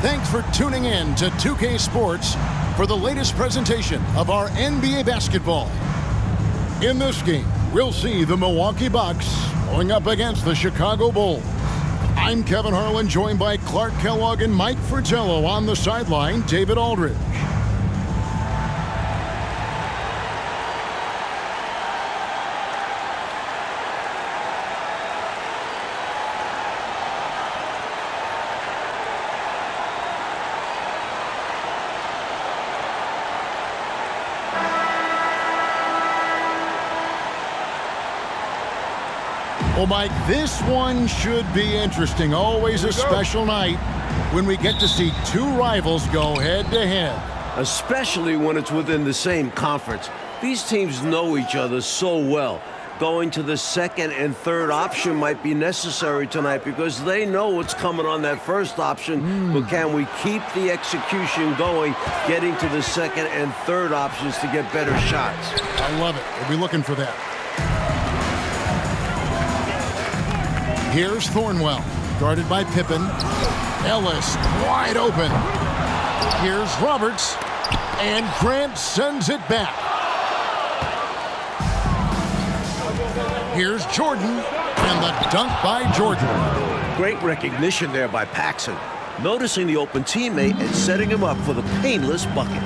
Thanks for tuning in to 2K Sports for the latest presentation of our NBA basketball. In this game, we'll see the Milwaukee Bucks going up against the Chicago Bulls. I'm Kevin Harlan, joined by Clark Kellogg and Mike Fratello. On the sideline, David Aldridge. Well, Mike, this one should be interesting. Always a special night when we get to see two rivals go head-to-head. Especially when it's within the same conference. These teams know each other so well. Going to the second and third option might be necessary tonight because they know what's coming on that first option. But can we keep the execution going, getting to the second and third options to get better shots? I love it. We'll be looking for that. Here's Thornwell, guarded by Pippen. Ellis, wide open. Here's Roberts, and Grant sends it back. Here's Jordan, and the dunk by Jordan. Great recognition there by Paxson, noticing the open teammate and setting him up for the painless bucket.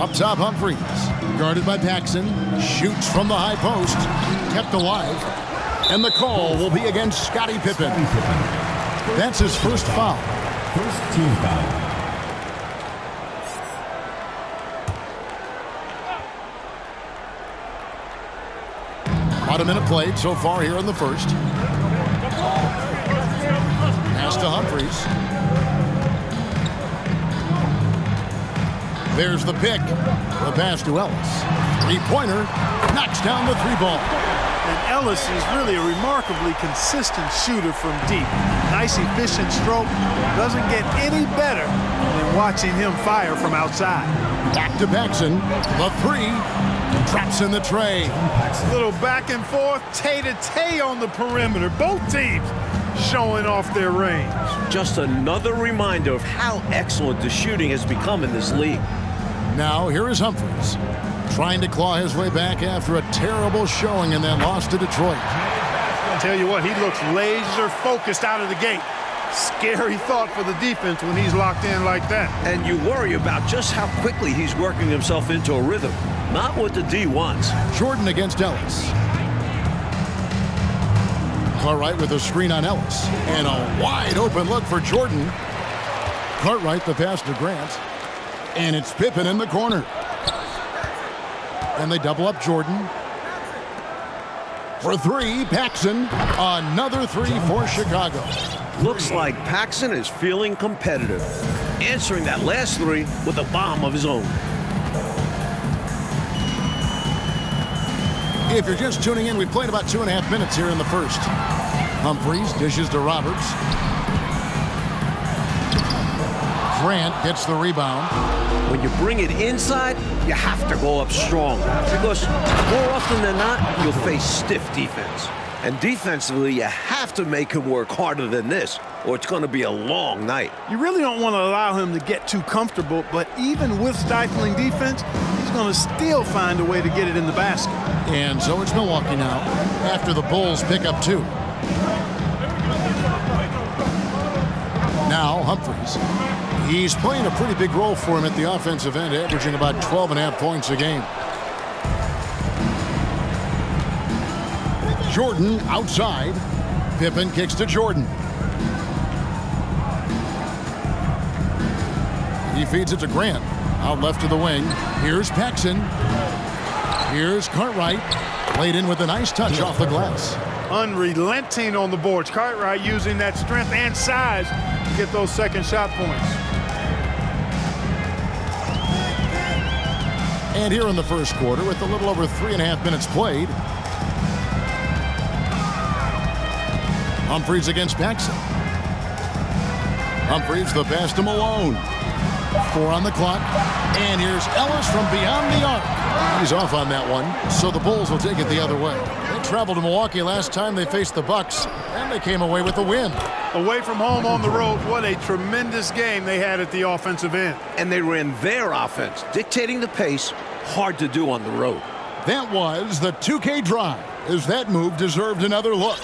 Up top, Humphries, guarded by Paxson, shoots from the high post, kept alive, and the call will be against Scottie Pippen. That's his first foul. First team foul. About a minute played so far here in the first. Pass to Humphries. There's the pick. The pass to Ellis. Three-pointer. Knocks down the three ball. And Ellis is really a remarkably consistent shooter from deep. Nice, efficient stroke. Doesn't get any better than watching him fire from outside. Back to Paxson. The three. Traps in the tray. A little back and forth, tay-to-tay on the perimeter. Both teams showing off their range. Just another reminder of how excellent the shooting has become in this league. Now, here is Humphries, trying to claw his way back after a terrible showing in that loss to Detroit. I'll tell you what, he looks laser-focused out of the gate. Scary thought for the defense when he's locked in like that. And you worry about just how quickly he's working himself into a rhythm. Not what the D wants. Jordan against Ellis. Cartwright with a screen on Ellis. And a wide open look for Jordan. Cartwright the pass to Grant. And it's Pippen in the corner. And they double up Jordan. For three, Paxson. Another three for Chicago. Looks like Paxson is feeling competitive. Answering that last three with a bomb of his own. If you're just tuning in, we've played about 2.5 minutes here in the first. Humphries dishes to Roberts. Grant gets the rebound. When you bring it inside, you have to go up strong. Because more often than not, you'll face stiff defense. And defensively, you have to make him work harder than this, or it's going to be a long night. You really don't want to allow him to get too comfortable, but even with stifling defense, he's going to still find a way to get it in the basket. And so it's Milwaukee now, after the Bulls pick up two. Now Humphries. He's playing a pretty big role for him at the offensive end, averaging about 12.5 points a game. Jordan outside. Pippen kicks to Jordan. He feeds it to Grant. Out left to the wing. Here's Paxson. Here's Cartwright. Played in with a nice touch off the glass. Unrelenting on the boards. Cartwright using that strength and size to get those second shot points. And here in the first quarter, with a little over 3.5 minutes played, Humphries against Paxson. Humphries, the pass to Malone. 4 on the clock. And here's Ellis from beyond the arc. He's off on that one, so the Bulls will take it the other way. traveled to Milwaukee last time they faced the Bucks, and they came away with the win. Away from home on the road, what a tremendous game they had at the offensive end. And they ran their offense, dictating the pace. Hard to do on the road. That was the 2K drive, as that move deserved another look.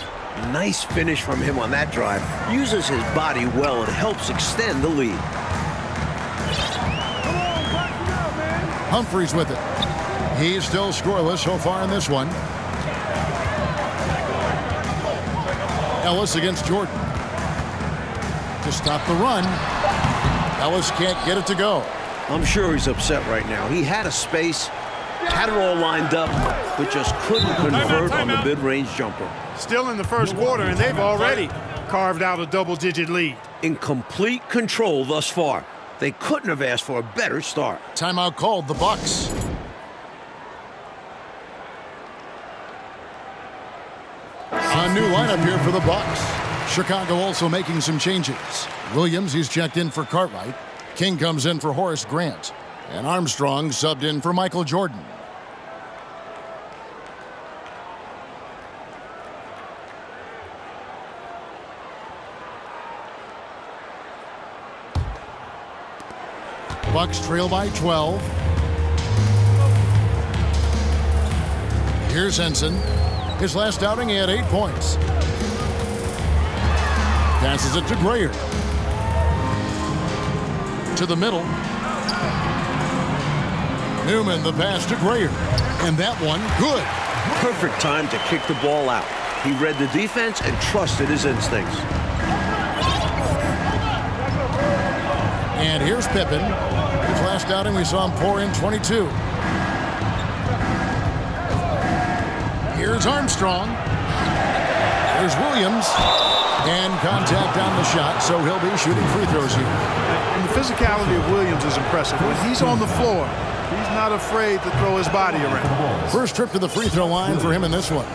Nice finish from him on that drive. Uses his body well and helps extend the lead. Humphries with it. He's still scoreless so far in this one. Ellis against Jordan. To stop the run. Ellis can't get it to go. I'm sure he's upset right now. He had a space, had it all lined up, but just couldn't convert on the mid-range jumper. Still in the first quarter, and they've already carved out a double-digit lead. In complete control thus far. They couldn't have asked for a better start. Timeout called, the Bucks. A new lineup here for the Bucks. Chicago also making some changes. Williams, he's checked in for Cartwright. King comes in for Horace Grant. And Armstrong subbed in for Michael Jordan. Bucks trail by 12. Here's Henson. His last outing, he had 8 points. Passes it to Grayer. To the middle. Newman, the pass to Grayer. And that one, good. Perfect time to kick the ball out. He read the defense and trusted his instincts. And here's Pippen. His last outing, we saw him pour in 22. Here's Armstrong. Here's Williams. And contact on the shot, so he'll be shooting free throws here. And the physicality of Williams is impressive. When he's on the floor, he's not afraid to throw his body around. First trip to the free throw line for him in this one.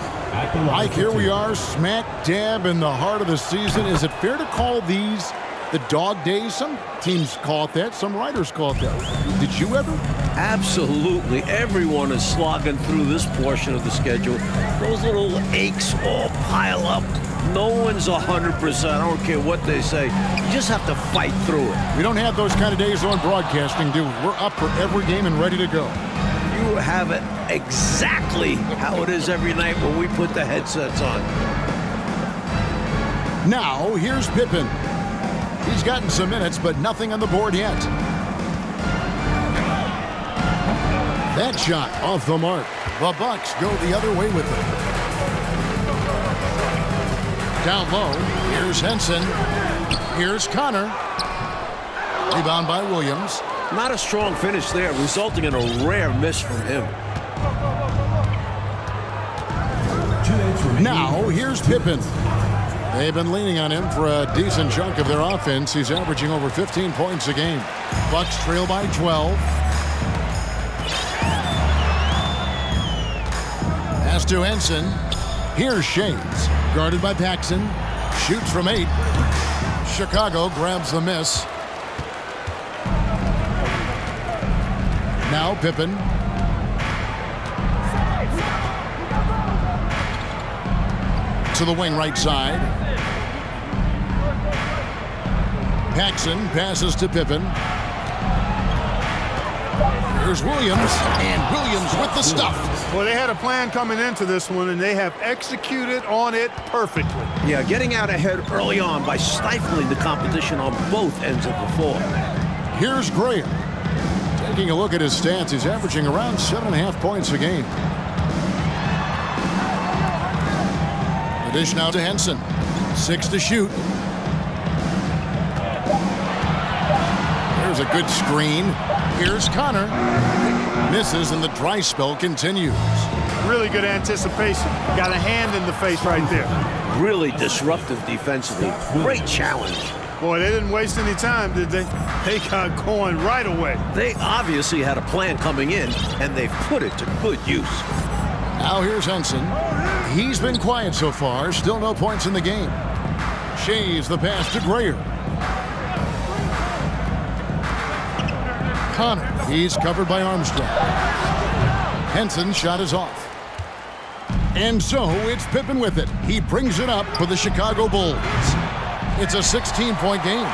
Mike, here we are, smack dab in the heart of the season. Is it fair to call these the dog days? Some teams call it that. Some writers call it that. Did you ever? Absolutely. Everyone is slogging through this portion of the schedule. Those little aches all pile up. No one's 100%. I don't care what they say. You just have to fight through it. We don't have those kind of days on broadcasting, do we? We're up for every game and ready to go. You have it exactly how it is every night when we put the headsets on. Now, here's Pippen. He's gotten some minutes, but nothing on the board yet. That shot off the mark. The Bucks go the other way with it. Down low, here's Henson. Here's Connor. Rebound by Williams. Not a strong finish there, resulting in a rare miss from him. Now, here's Pippen. They've been leaning on him for a decent chunk of their offense. He's averaging over 15 points a game. Bucks trail by 12. Pass to Henson. Here's Shades. Guarded by Paxson. Shoots from 8. Chicago grabs the miss. Now Pippen. To the wing right side. Paxson passes to Pippen. Here's Williams, and Williams with the stuff. Well, they had a plan coming into this one, and they have executed on it perfectly. Yeah, getting out ahead early on by stifling the competition on both ends of the floor. Here's Grayer. Taking a look at his stats, he's averaging around 7.5 points a game. The dish now to Henson. 6 to shoot. There's a good screen. Here's Connor. Misses, and the dry spell continues. Really good anticipation. Got a hand in the face right there. Really disruptive defensively. Great challenge. Boy, they didn't waste any time, did they? They got going right away. They obviously had a plan coming in, and they've put it to good use. Now here's Henson. He's been quiet so far. Still no points in the game. Shays the pass to Grayer. Connor, he's covered by Armstrong. Henson's shot is off. And so it's Pippen with it. He brings it up for the Chicago Bulls. It's a 16-point game.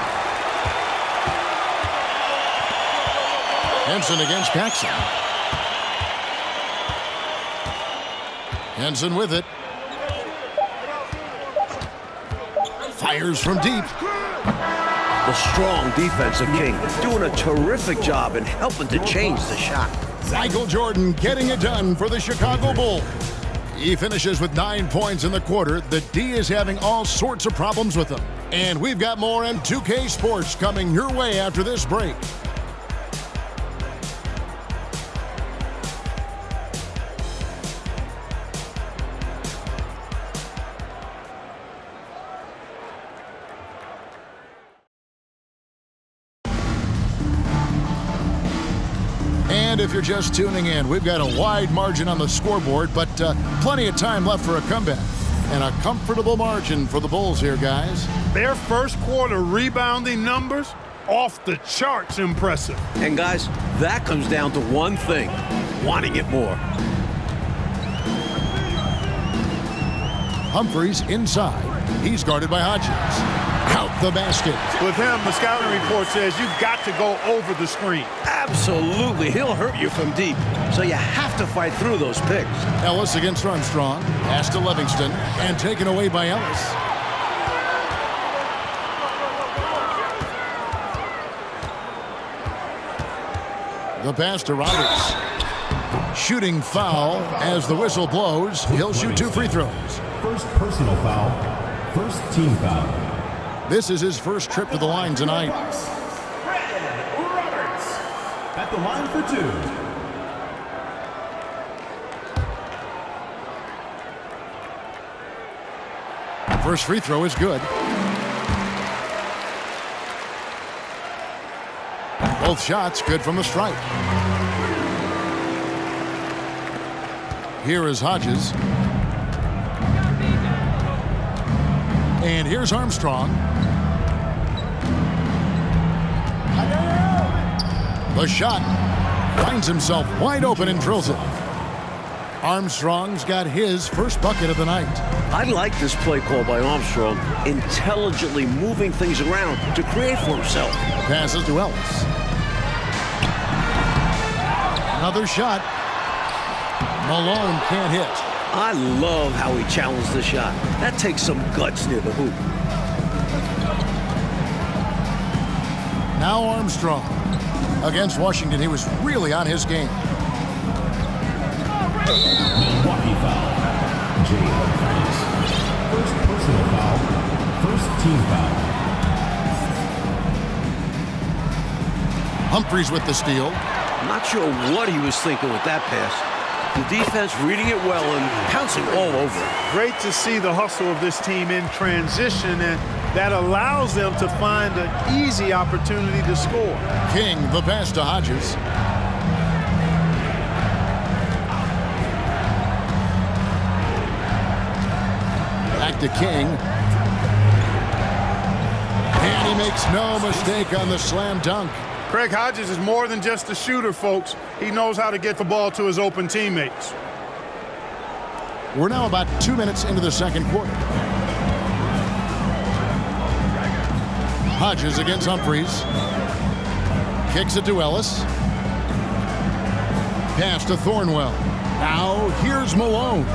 Henson against Paxson. Henson with it. Fires from deep. The strong defensive King doing a terrific job in helping to change the shot. Michael Jordan getting it done for the Chicago Bulls. He finishes with 9 points in the quarter. The D is having all sorts of problems with him. And we've got more on 2K Sports coming your way after this break. And if you're just tuning in, we've got a wide margin on the scoreboard, but plenty of time left for a comeback. And a comfortable margin for the Bulls here, guys. Their first quarter rebounding numbers, off the charts impressive. And guys, that comes down to one thing, wanting it more. Humphries inside. He's guarded by Hodges. Out the basket. With him, the scouting report says you've got to go over the screen. Absolutely. He'll hurt you from deep, so you have to fight through those picks. Ellis against Armstrong. Pass to Livingston, and taken away by Ellis. The pass to Roberts. Shooting foul as the whistle blows. He'll shoot 2 free throws. First personal foul. First team foul. This is his first trip to the line tonight. Roberts at the line for 2. First free throw is good. Both shots good from the stripe. Here is Hodges. And here's Armstrong. The shot finds himself wide open and drills it. Armstrong's got his first bucket of the night. I like this play call by Armstrong, intelligently moving things around to create for himself. Passes to Ellis. Another shot. Malone can't hit. I love how he challenged the shot. That takes some guts near the hoop. Now Armstrong. Against Washington, he was really on his game. Milwaukee foul. Humphries. First personal foul. First team foul. Humphries with the steal. Not sure what he was thinking with that pass. The defense reading it well and pouncing all over it. Great to see the hustle of this team in transition, and that allows them to find an easy opportunity to score. King, the pass to Hodges. Back to King. And he makes no mistake on the slam dunk. Craig Hodges is more than just a shooter, folks. He knows how to get the ball to his open teammates. We're now about 2 minutes into the second quarter. Hodges against Humphries. Kicks it to Ellis. Pass to Thornwell. Now here's Malone.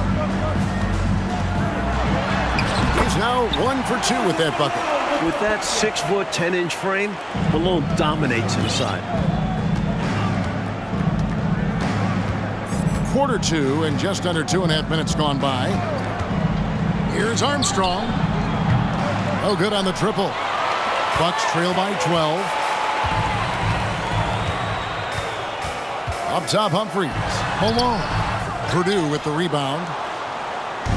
He's now 1 for 2 with that bucket. With that 6-foot, 10-inch frame, Malone dominates inside. Quarter 2 and just under 2.5 minutes gone by. Here's Armstrong. Oh, good on the triple. Bucks trail by 12. Up top, Humphries. Malone. Purdue with the rebound.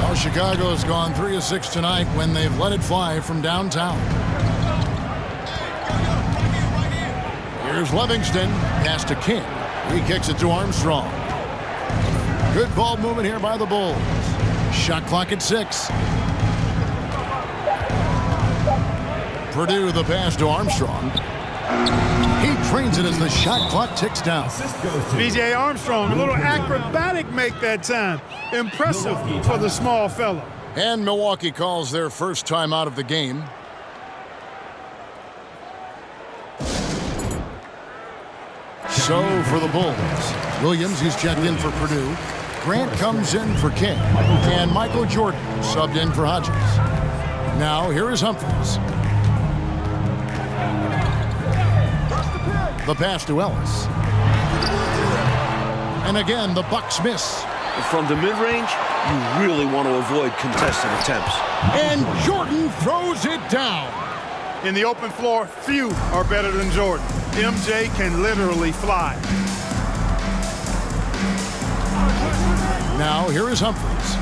Well, Chicago's gone 3 of 6 tonight when they've let it fly from downtown. Here's Livingston. Pass to King. He kicks it to Armstrong. Good ball movement here by the Bulls. Shot clock at 6. Purdue the pass to Armstrong. He trains it as the shot clock ticks down. B.J. Armstrong, a little acrobatic make that time. Impressive for the small fellow. And Milwaukee calls their first time out of the game. So for the Bulls, Williams, he's checked in for Purdue. Grant comes in for King. And Michael Jordan subbed in for Hodges. Now here is Humphries. The pass to Ellis. And again, the Bucks miss. From the mid-range, you really want to avoid contested attempts. And Jordan throws it down. In the open floor, few are better than Jordan. MJ can literally fly. Now here is Humphries.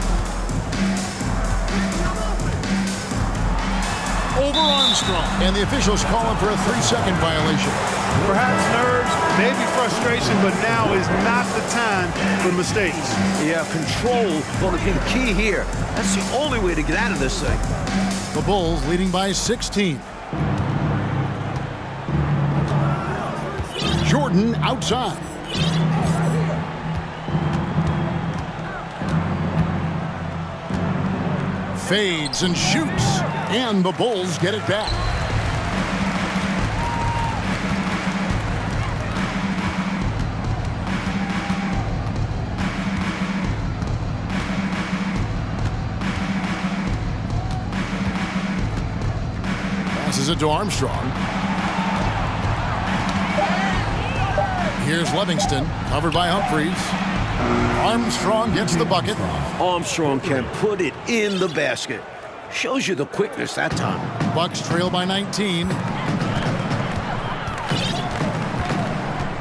Over Armstrong. And the officials call him for a 3-second violation. Perhaps nerves, maybe frustration, but now is not the time for mistakes. Yeah, control going to be the key here. That's the only way to get out of this thing. The Bulls leading by 16. Jordan outside. Fades and shoots. And the Bulls get it back. Passes it to Armstrong. Here's Livingston, covered by Humphries. Armstrong gets the bucket. Armstrong can put it in the basket. Shows you the quickness that time. Bucks trail by 19.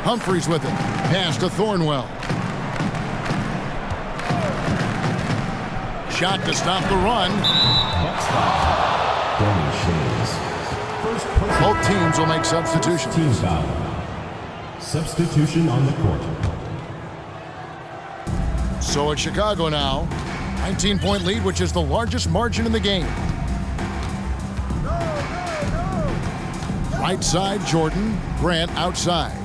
Humphries with it. Pass to Thornwell. Shot to stop the run. Both teams will make substitutions. Team foul. Substitution on the court. So it's Chicago now. 19-point lead, which is the largest margin in the game. Right side, Jordan. Grant outside.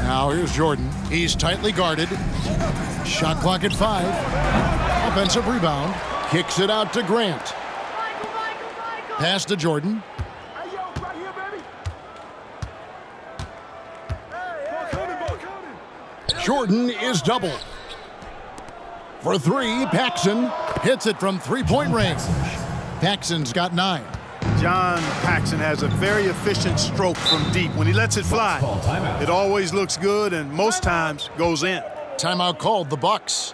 Now here's Jordan. He's tightly guarded. Shot clock at 5. Offensive rebound. Kicks it out to Grant. Pass to Jordan. Jordan is doubled. For 3, Paxson hits it from 3-point range. Paxson's got 9. John Paxson has a very efficient stroke from deep. When he lets it fly, it always looks good and most times goes in. Timeout called, the Bucks.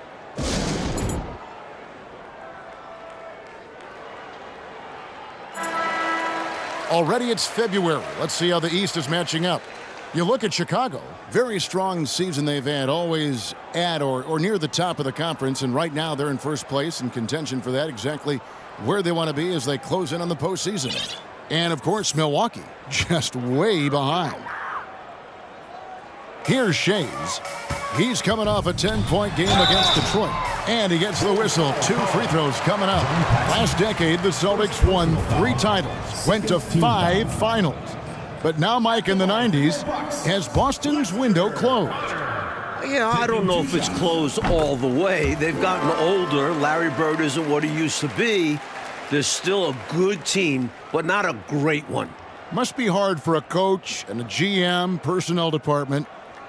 Already it's February. Let's see how the East is matching up. You look at Chicago, very strong season they've had, always at or near the top of the conference, and right now they're in first place in contention for that, exactly where they want to be as they close in on the postseason. And of course, Milwaukee, just way behind. Here's Shays. He's coming off a 10-point game against Detroit, and he gets the whistle. 2 free throws coming up. Last decade, the Celtics won 3 titles, went to 5 finals. But now, Mike, in the 90s, has Boston's window closed? Yeah, I don't know if it's closed all the way. They've gotten older. Larry Bird isn't what he used to be. They're still a good team, but not a great one. Must be hard for a coach and a GM, personnel department,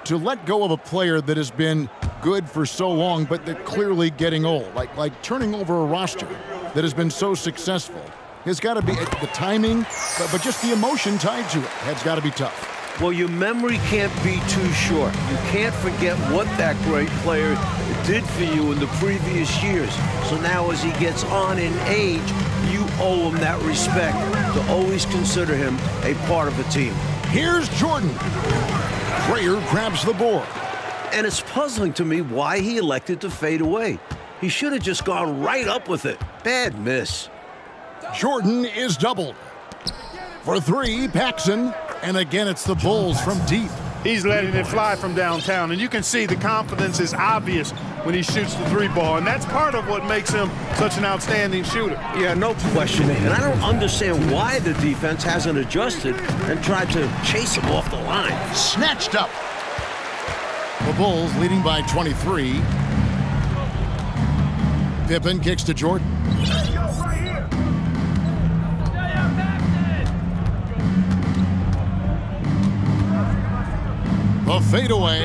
to let go of a player that has been good for so long, but they're clearly getting old. Like turning over a roster that has been so successful. It's got to be the timing, but just the emotion tied to it. That's got to be tough. Well, your memory can't be too short. You can't forget what that great player did for you in the previous years. So now as he gets on in age, you owe him that respect to always consider him a part of the team. Here's Jordan. Frayer grabs the board. And it's puzzling to me why he elected to fade away. He should have just gone right up with it. Bad miss. Jordan is doubled. For 3, Paxson. And again, it's the Bulls from deep. He's letting it fly from downtown, and you can see the confidence is obvious when he shoots the three ball, and that's part of what makes him such an outstanding shooter. Yeah, no question. And I don't understand why the defense hasn't adjusted and tried to chase him off the line. Snatched up. The Bulls leading by 23. Pippen kicks to Jordan. A fadeaway,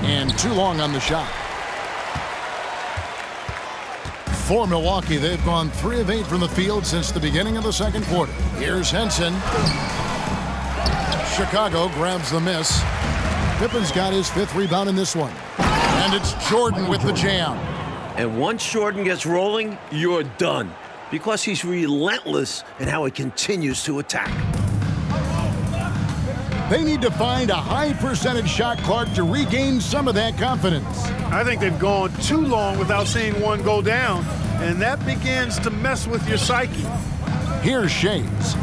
and too long on the shot. For Milwaukee, they've gone 3 of 8 from the field since the beginning of the second quarter. Here's Henson. Chicago grabs the miss. Pippen's got his 5th rebound in this one. And it's Jordan with the jam. And once Jordan gets rolling, you're done. Because he's relentless in how he continues to attack. They need to find a high percentage shot, Clark, to regain some of that confidence. I think they've gone too long without seeing one go down, and that begins to mess with your psyche. Here's Shays.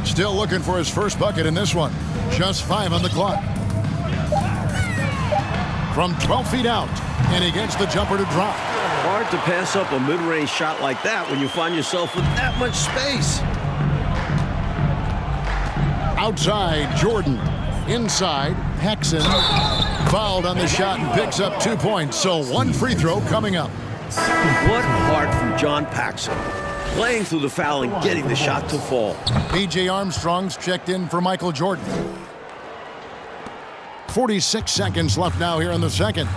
Still looking for his first bucket in this one. Just 5 on the clock. From 12 feet out, and he gets the jumper to drop. Hard to pass up a mid-range shot like that when you find yourself with that much space. Outside, Jordan. Inside, Paxson. Fouled on the shot and picks up 2 points, so 1 free throw coming up. What heart from John Paxson. Playing through the foul and getting the shot to fall. P.J. Armstrong's checked in for Michael Jordan. 46 seconds left now here in the second.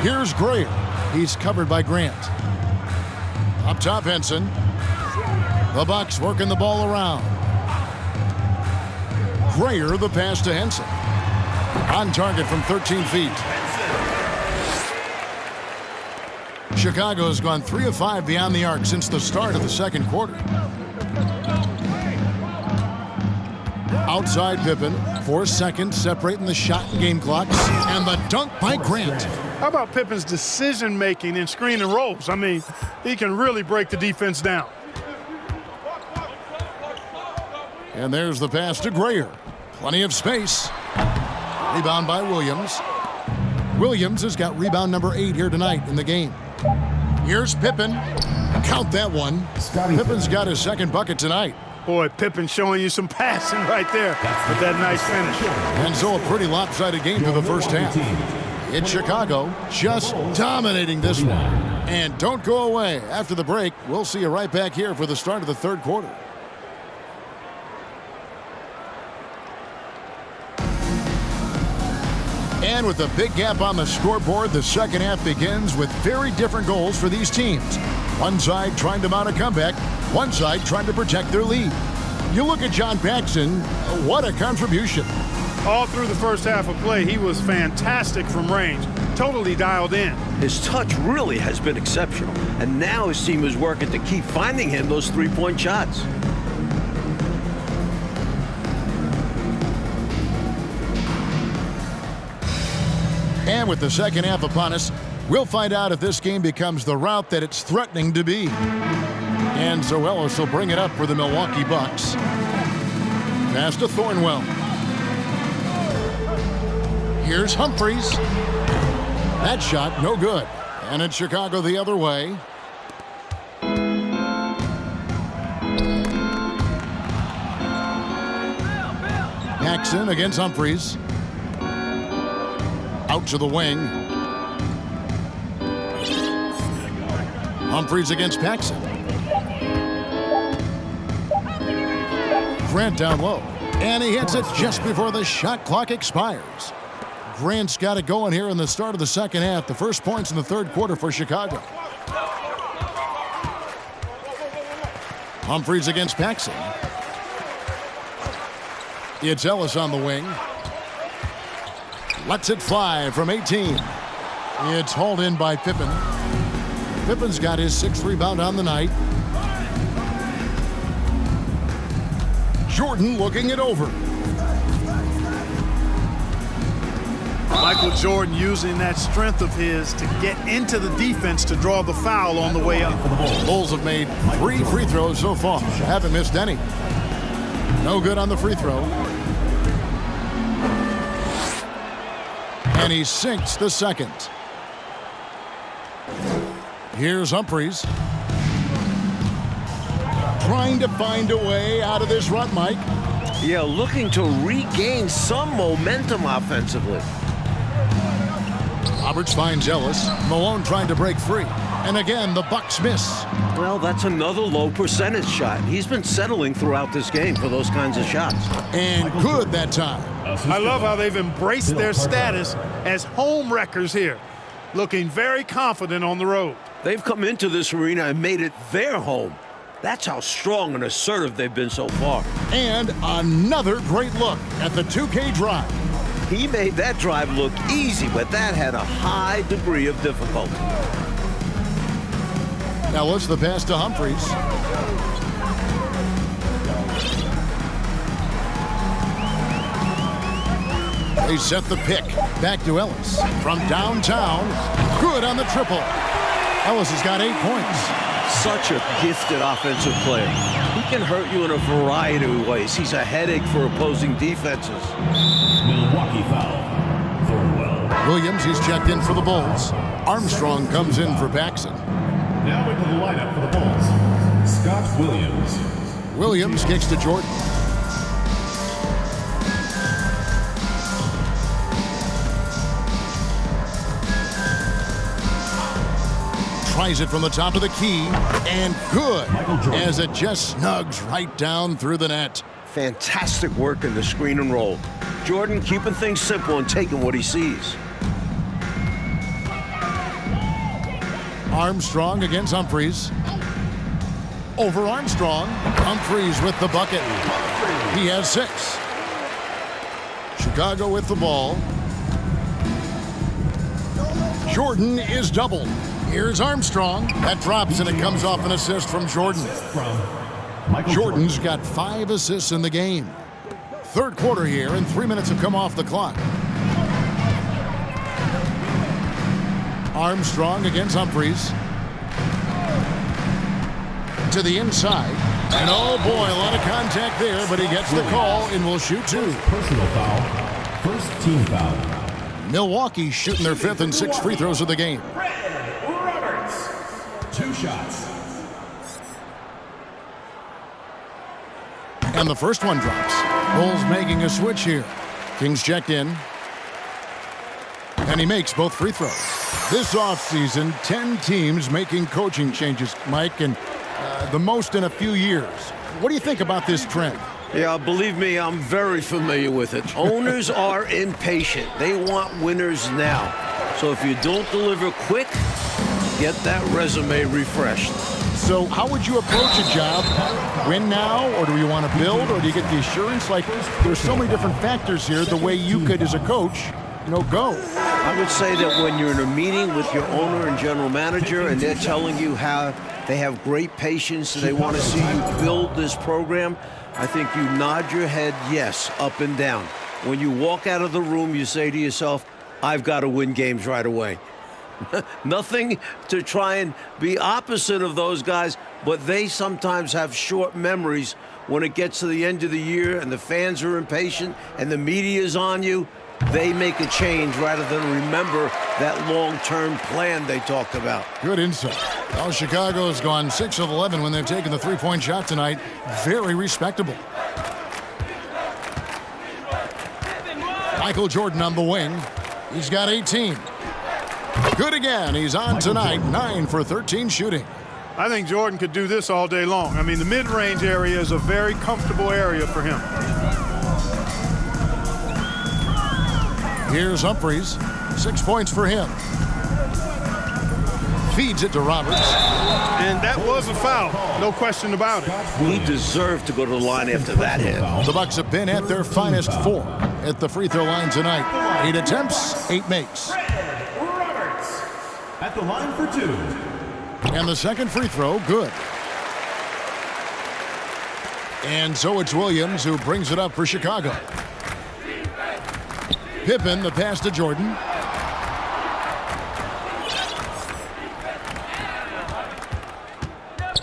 Here's Grayer. He's covered by Grant. Up top, Henson. The Bucks working the ball around. Grayer, the pass to Henson. On target from 13 feet. Chicago's gone 3 of 5 beyond the arc since the start of the second quarter. Outside Pippen, 4 seconds separating the shot and game clocks, and the dunk by Grant. How about Pippen's decision-making in screen and rolls? I mean, he can really break the defense down. And there's the pass to Grayer. Plenty of space. Rebound by Williams. Williams has got rebound number 8 here tonight in the game. Here's Pippen. Count that one. Pippen's got his 2nd bucket tonight. Boy, Pippen showing you some passing right there with that nice finish. And so a pretty lopsided game through the first half. It's Chicago just dominating this one. And don't go away. After the break, we'll see you right back here for the start of the third quarter. And with a big gap on the scoreboard, the second half begins with very different goals for these teams. One side trying to mount a comeback, one side trying to protect their lead. You look at John Paxson, what a contribution. All through the first half of play, he was fantastic from range, totally dialed in. His touch really has been exceptional, and now his team is working to keep finding him those three-point shots. And with the second half upon us, we'll find out if this game becomes the route that it's threatening to be. And so Ellis will bring it up for the Milwaukee Bucks. Pass to Thornwell. Here's Humphries. That shot, no good. And it's Chicago the other way. Paxson against Humphries. Out to the wing. Humphries against Paxson. Grant down low. And he hits it just before the shot clock expires. Grant's got it going here in the start of the second half. The first points in the third quarter for Chicago. Humphries against Paxson. It's Ellis on the wing. Lets it fly from 18. It's hauled in by Pippen. Pippen's got his 6th rebound on the night. Jordan looking it over. Michael Jordan using that strength of his to get into the defense to draw the foul on the way up. Bulls have made 3 free throws so far. Haven't missed any. No good on the free throw. And he sinks the second. Here's Humphries. Trying to find a way out of this rut, Mike. Yeah, looking to regain some momentum offensively. Roberts finds Ellis. Malone trying to break free. And again, the Bucks miss. Well, that's another low percentage shot. He's been settling throughout this game for those kinds of shots. And good that time. I love how they've embraced their status as home wreckers here. Looking very confident on the road. They've come into this arena and made it their home. That's how strong and assertive they've been so far. And another great look at the 2K drive. He made that drive look easy, but that had a high degree of difficulty. Ellis, the pass to Humphries. They set the pick. Back to Ellis. From downtown. Good on the triple. Ellis has got 8 points. Such a gifted offensive player. He can hurt you in a variety of ways. He's a headache for opposing defenses. Milwaukee foul. Thornwell. Williams, he's checked in for the Bulls. Armstrong comes in for Paxson. Now into the lineup for the Bulls, Scott Williams. Williams kicks to Jordan. Tries it from the top of the key, and good, as it just snugs right down through the net. Fantastic work in the screen and roll. Jordan keeping things simple and taking what he sees. Armstrong against Humphries. Over Armstrong. Humphries with the bucket. He has 6. Chicago with the ball. Jordan is doubled. Here's Armstrong. That drops, and it comes off an assist from Jordan. Jordan's got 5 assists in the game. Third quarter here, and 3 minutes have come off the clock. Armstrong against Humphries. To the inside. And oh boy, a lot of contact there, but he gets the call and will shoot 2. Personal foul. First team foul. Milwaukee shooting their 5th and 6th free throws of the game. 2 shots. And the first one drops. Bulls making a switch here. Kings checked in. And he makes both free throws. This offseason, 10 teams making coaching changes, Mike, and the most in a few years. What do you think about this trend? Yeah, believe me, I'm very familiar with it. Owners are impatient. They want winners now. So if you don't deliver quick, get that resume refreshed. So how would you approach a job? Win now, or do you want to build, or do you get the assurance? Like, there's so many different factors here, the way you could, as a coach, go. I would say that when you're in a meeting with your owner and general manager and they're telling you how they have great patience and they want to see you build this program, I think you nod your head yes, up and down. When you walk out of the room, you say to yourself, I've got to win games right away. Nothing to try and be opposite of those guys, but they sometimes have short memories when it gets to the end of the year and the fans are impatient and the media is on you. They make a change rather than remember that long-term plan they talked about. Good insight. Well, Chicago has gone 6 of 11 when they've taken the three-point shot tonight. Very respectable. Michael Jordan on the wing. He's got 18. Good again. He's on tonight. 9 for 13 shooting. I think Jordan could do this all day long. I mean, the mid-range area is a very comfortable area for him. Here's Humphries. 6 points for him. Feeds it to Roberts. And that was a foul. No question about it. He deserved to go to the line after that hit. The Bucks have been at their finest 4 at the free throw line tonight. 8 attempts, 8 makes. Roberts at the line for 2. And the second free throw, good. And so it's Williams who brings it up for Chicago. Pippen, the pass to Jordan.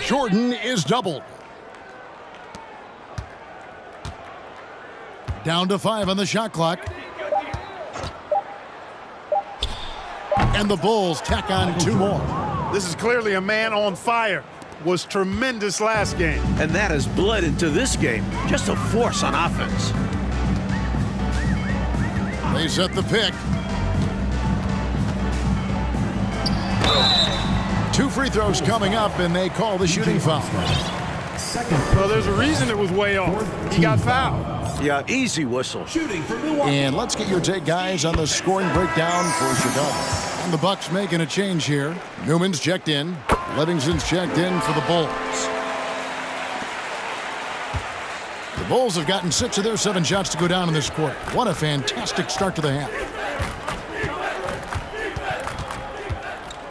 Jordan is doubled. Down to 5 on the shot clock. And the Bulls tack on 2 more. This is clearly a man on fire. Was tremendous last game. And that has bled into this game. Just a force on offense. They set the pick. 2 free throws coming up, and they call the shooting foul. Well, there's a reason it was way off. He got fouled. Yeah, easy whistle. Shooting for Milwaukee. And let's get your take, guys, on the scoring breakdown for Chicago. And the Bucks making a change here. Newman's checked in. Livingston's checked in for the Bulls. The Bulls have gotten 6 of their 7 shots to go down in this quarter. What a fantastic start to the half.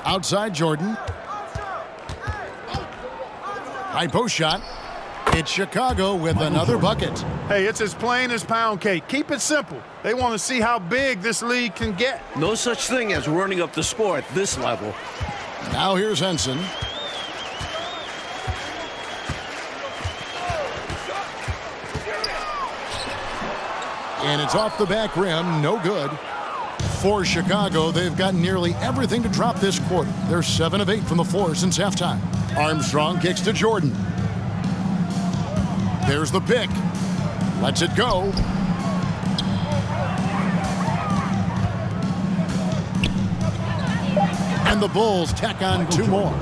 Outside Jordan. High post shot. It's Chicago with another bucket. Hey, it's as plain as pound cake. Keep it simple. They want to see how big this league can get. No such thing as running up the score at this level. Now here's Henson. And it's off the back rim, no good. For Chicago, they've gotten nearly everything to drop this quarter. They're 7 of 8 from the floor since halftime. Armstrong kicks to Jordan. There's the pick. Lets it go. And the Bulls tack on 2 more.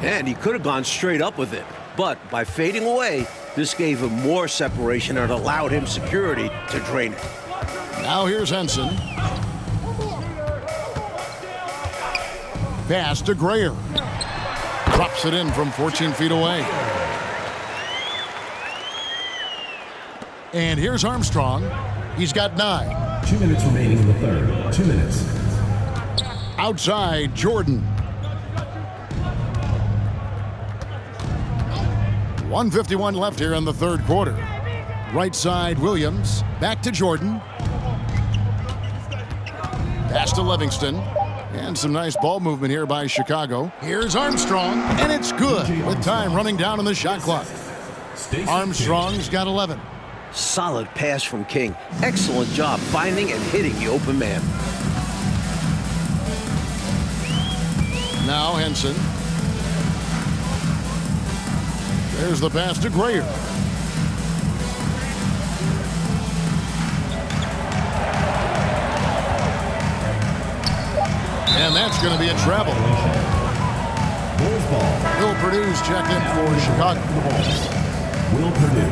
And he could have gone straight up with it. But by fading away, this gave him more separation and allowed him security to drain it. Now here's Henson. Pass to Grayer. Drops it in from 14 feet away. And here's Armstrong. He's got 9. 2 minutes remaining in the third. 2 minutes. Outside, Jordan. 1:51 left here in the third quarter. Right side, Williams. Back to Jordan. Pass to Livingston. And some nice ball movement here by Chicago. Here's Armstrong, and it's good with time running down on the shot clock. Armstrong's got 11. Solid pass from King. Excellent job finding and hitting the open man. Now Henson. There's the pass to Grayer. And that's going to be a travel. Bulls ball. Will Purdue's checked in for Chicago. Will Purdue.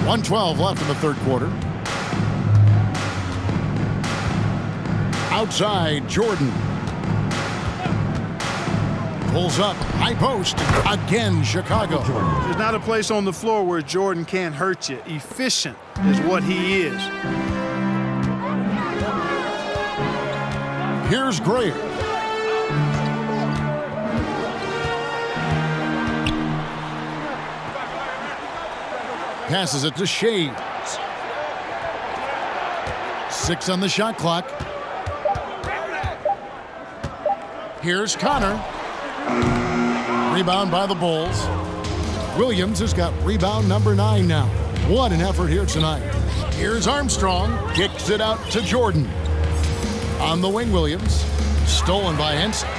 1:12 left in the third quarter. Outside, Jordan. Pulls up, high post. Again, Chicago. There's not a place on the floor where Jordan can't hurt you. Efficient is what he is. Here's Grayer. Passes it to Shades. 6 on the shot clock. Here's Connor. Rebound by the Bulls. Williams has got rebound number 9 now. What an effort here tonight. Here's Armstrong. Kicks it out to Jordan. On the wing, Williams. Stolen by Henson.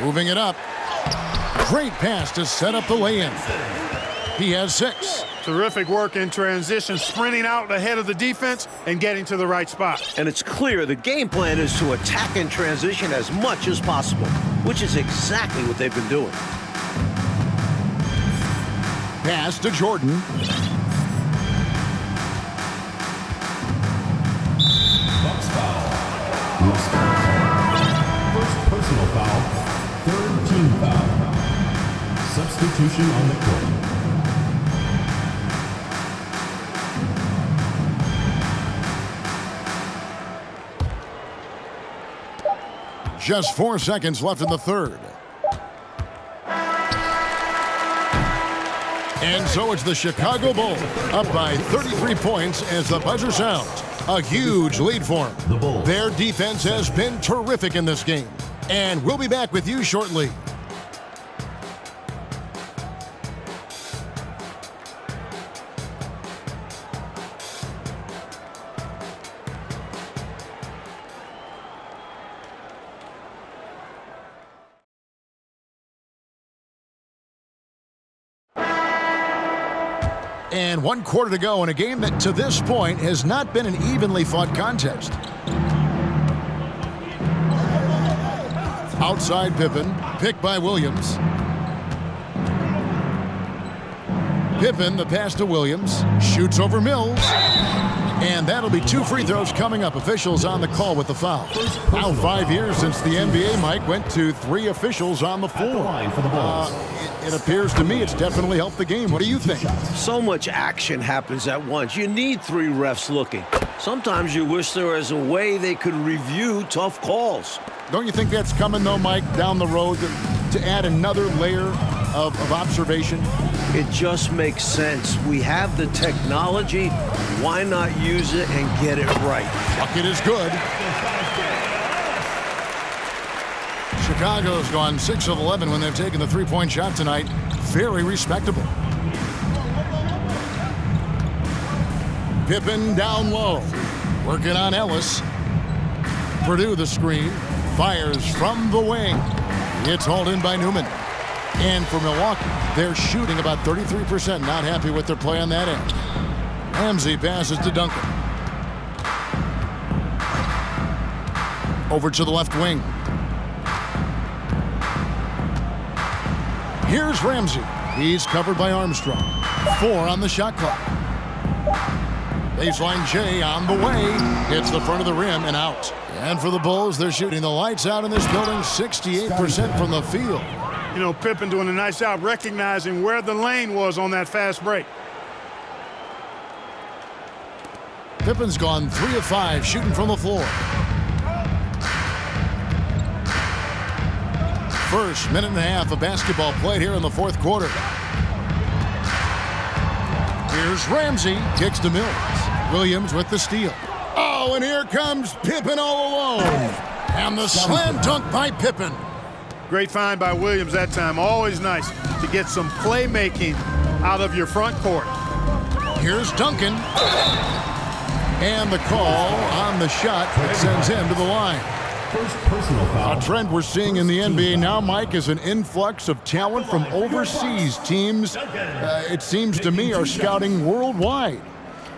Moving it up. Great pass to set up the lay-in. He has 6. Terrific work in transition, sprinting out ahead of the defense and getting to the right spot. And it's clear the game plan is to attack in transition as much as possible, which is exactly what they've been doing. Pass to Jordan. Bucks foul. First personal foul. Third team foul. Substitution on the court. Just 4 seconds left in the third. And so it's the Chicago Bulls up by 33 points as the buzzer sounds. A huge lead for them. Their defense has been terrific in this game. And we'll be back with you shortly. And 1 quarter to go in a game that to this point has not been an evenly fought contest. Outside Pippen, picked by Williams. Pippen, the pass to Williams, shoots over Mills. And that'll be 2 free throws coming up. Officials on the call with the foul. Now 5 years since the NBA, Mike, went to 3 officials on the floor. It appears to me it's definitely helped the game. What do you think? So much action happens at once. You need 3 refs looking. Sometimes you wish there was a way they could review tough calls. Don't you think that's coming, though, Mike, down the road to add another layer of observation? It just makes sense. We have the technology. Why not use it and get it right? Bucket is good. Chicago's gone 6 of 11 when they've taken the three-point shot tonight. Very respectable. Pippen down low. Working on Ellis. Purdue the screen. Fires from the wing. It's hauled in by Newman. And for Milwaukee, they're shooting about 33%. Not happy with their play on that end. Ramsey passes to Duncan. Over to the left wing. Here's Ramsey. He's covered by Armstrong. 4 on the shot clock. Baseline J on the way. Hits the front of the rim and out. And for the Bulls, they're shooting the lights out in this building. 68% from the field. You know, Pippen doing a nice job recognizing where the lane was on that fast break. Pippen's gone 3 of 5 shooting from the floor. First minute and a half of basketball played here in the 4th quarter. Here's Ramsey. Kicks to Mills. Williams with the steal. Oh, and here comes Pippen all alone. And the slam dunk by Pippen. Great find by Williams that time. Always nice to get some playmaking out of your front court. Here's Duncan. And the call on the shot that sends him to the line. First personal foul. A trend we're seeing in the NBA now, Mike, is an influx of talent from overseas teams. It seems to me are scouting worldwide.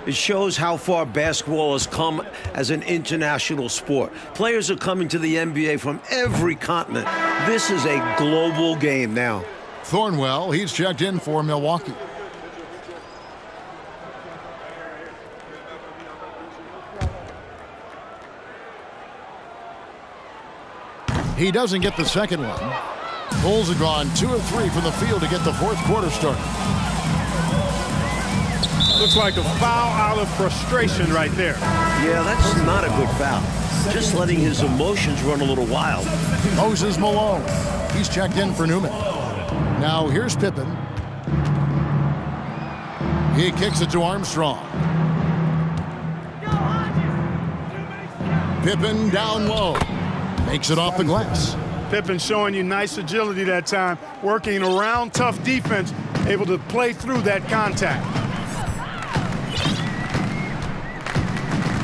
It shows how far basketball has come as an international sport. Players are coming to the NBA from every continent. This is a global game now. Thornwell, he's checked in for Milwaukee. He doesn't get the second one. Bulls have gone 2 of 3 from the field to get the 4th quarter started. Looks like a foul out of frustration right there. Yeah, that's not a good foul. Just letting his emotions run a little wild. Moses Malone. He's checked in for Newman. Now here's Pippen. He kicks it to Armstrong. Pippen down low. Makes it off the glass. Pippen showing you nice agility that time, working around tough defense, able to play through that contact.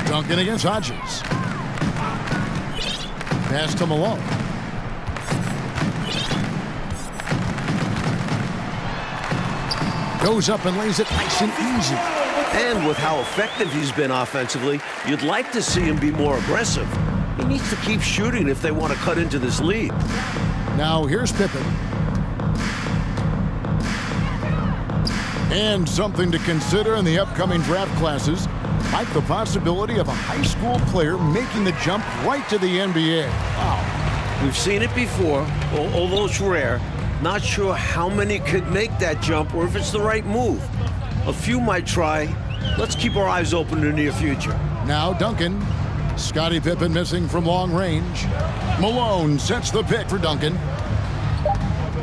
Duncan against Hodges. Pass to Malone. Goes up and lays it nice and easy. And with how effective he's been offensively, you'd like to see him be more aggressive. He needs to keep shooting if they want to cut into this lead. Now here's Pippen. And something to consider in the upcoming draft classes, like the possibility of a high school player making the jump right to the NBA. Wow. We've seen it before, although it's rare. Not sure how many could make that jump or if it's the right move. A few might try. Let's keep our eyes open in the near future. Now Duncan. Scottie Pippen missing from long range. Malone sets the pick for Duncan.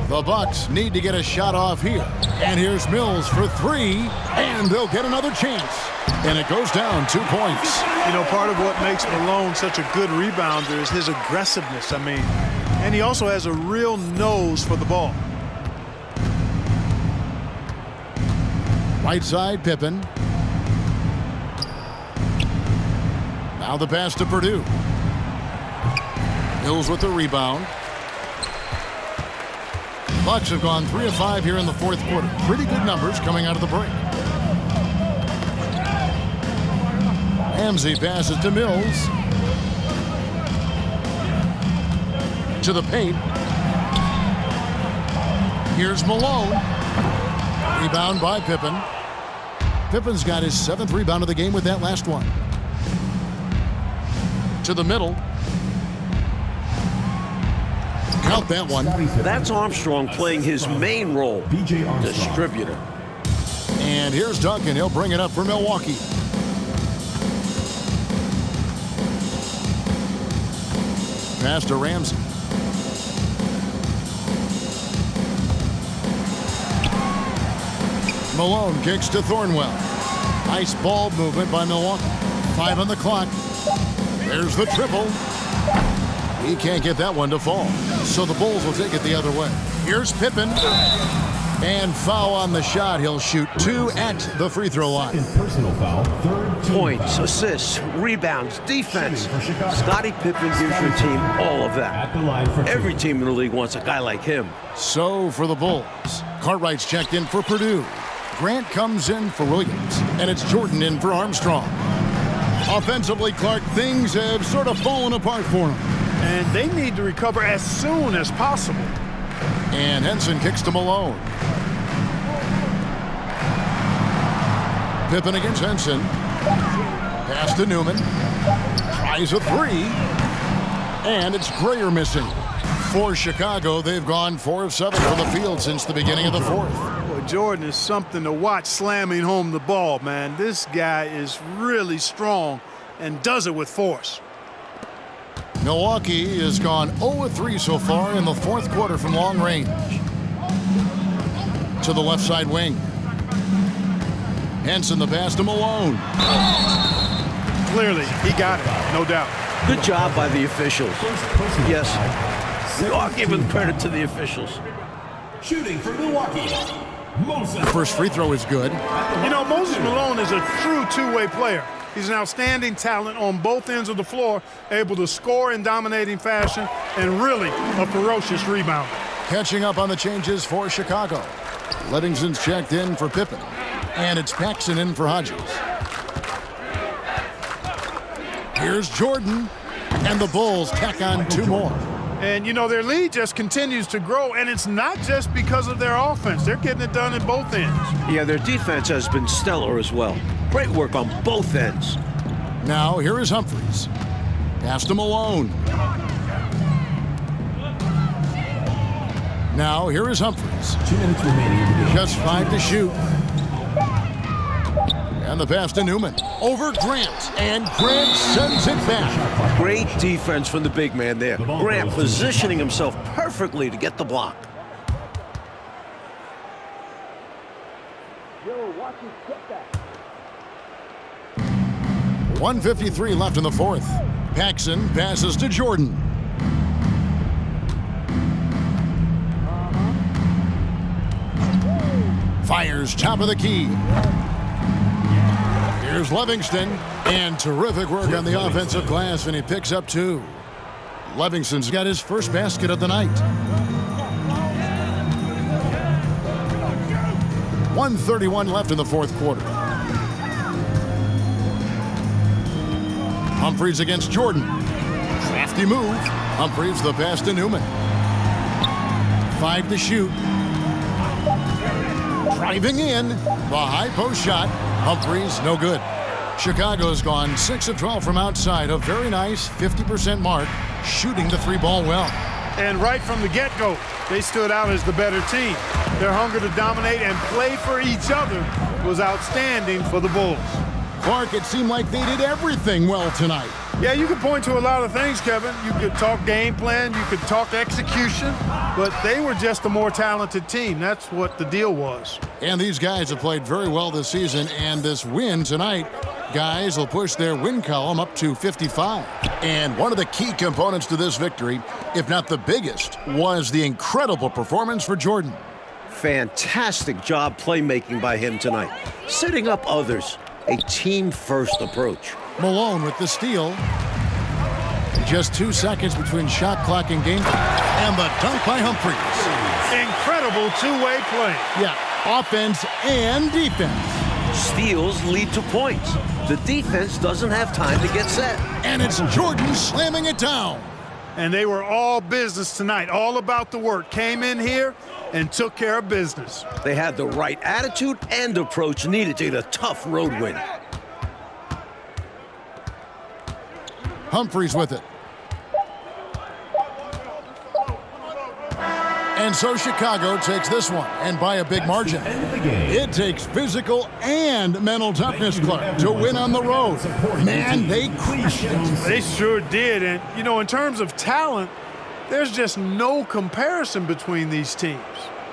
The Bucks need to get a shot off here. And here's Mills for 3, and they'll get another chance. And it goes down 2 points. You know, part of what makes Malone such a good rebounder is his aggressiveness. And he also has a real nose for the ball. Right side, Pippen. Now the pass to Purdue. Mills with the rebound. Bucks have gone 3 of 5 here in the 4th quarter. Pretty good numbers coming out of the break. Ramsey passes to Mills. To the paint. Here's Malone. Rebound by Pippen. Pippen's got his 7th rebound of the game with that last one. To the middle. Count that one. That's Armstrong playing his main role, distributor. And here's Duncan. He'll bring it up for Milwaukee. Pass to Ramsey. Malone kicks to Thornwell. Nice ball movement by Milwaukee. 5 on the clock. There's the triple. He can't get that one to fall. So the Bulls will take it the other way. Here's Pippen. And foul on the shot. He'll shoot 2 at the free throw line. Personal foul. Third team Points, foul. assists, rebounds, defense. Scottie Pippen gives your team all of that. At the line for Every team in the league wants a guy like him. So for the Bulls, Cartwright's checked in for Purdue. Grant comes in for Williams. And it's Jordan in for Armstrong. Offensively, Clark, things have sort of fallen apart for him. And they need to recover as soon as possible. And Henson kicks to Malone. Pippen against Henson. Pass to Newman. Tries a 3. And it's Grayer missing. For Chicago, they've gone 4 of 7 from the field since the beginning of the 4th. Boy, Jordan is something to watch slamming home the ball, man. This guy is really strong and does it with force. Milwaukee has gone 0 of 3 so far in the 4th quarter from long range. To the left side wing. Henson the pass to Malone. Clearly, he got it, no doubt. Good job by the officials. Yes, we are giving credit to the officials. Shooting for Milwaukee. Moses. First free throw is good. You know, Moses Malone is a true two-way player. He's an outstanding talent on both ends of the floor, able to score in dominating fashion, and really a ferocious rebounder. Catching up on the changes for Chicago. Livingston's checked in for Pippen. And it's Paxson in for Hodges. Here's Jordan. And the Bulls tack on 2 more. And, you know, their lead just continues to grow, and it's not just because of their offense. They're getting it done at both ends. Yeah, their defense has been stellar as well. Great work on both ends. Now, here is Humphries. Pass to Malone. Now, here is Humphries. 2 minutes remaining in the game. Just 5 to shoot. And the pass to Newman. Over Grant. And Grant sends it back. Great defense from the big man there. Grant positioning himself perfectly to get the block. 1:53 left in the 4th. Paxson passes to Jordan. Fires top of the key. Here's Livingston. And terrific work on the offensive glass, and he picks up 2. Livingston's got his first basket of the night. 1:31 left in the 4th quarter. Humphries against Jordan. Crafty move. Humphries the pass to Newman. 5 to shoot. Driving in. The high post shot. Humphries no good. Chicago's gone 6 of 12 from outside. A very nice 50% mark. Shooting the 3-ball well. And right from the get-go, they stood out as the better team. Their hunger to dominate and play for each other was outstanding for the Bulls. Clark, it seemed like they did everything well tonight. Yeah, you could point to a lot of things, Kevin. You could talk game plan, you could talk execution, but they were just a more talented team. That's what the deal was. And these guys have played very well this season, and this win tonight, guys, will push their win column up to 55. And one of the key components to this victory, if not the biggest, was the incredible performance for Jordan. Fantastic job playmaking by him tonight. Setting up others. A team-first approach. Malone with the steal. Just 2 seconds between shot clock and game. And the dunk by Humphries. Incredible two-way play. Yeah, offense and defense. Steals lead to points. The defense doesn't have time to get set. And it's Jordan slamming it down. And they were all business tonight, all about the work. Came in here and took care of business. They had the right attitude and approach needed to get a tough road win. Humphries with it. And so Chicago takes this one, and by a big margin. It takes physical and mental toughness, Clark, to win on the road. Man, they crushed it. They sure did. And, you know, in terms of talent, there's just no comparison between these teams.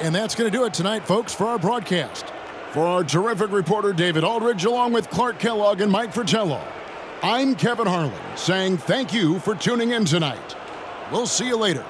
And that's going to do it tonight, folks, for our broadcast. For our terrific reporter, David Aldridge, along with Clark Kellogg and Mike Fratello, I'm Kevin Harlan, saying thank you for tuning in tonight. We'll see you later.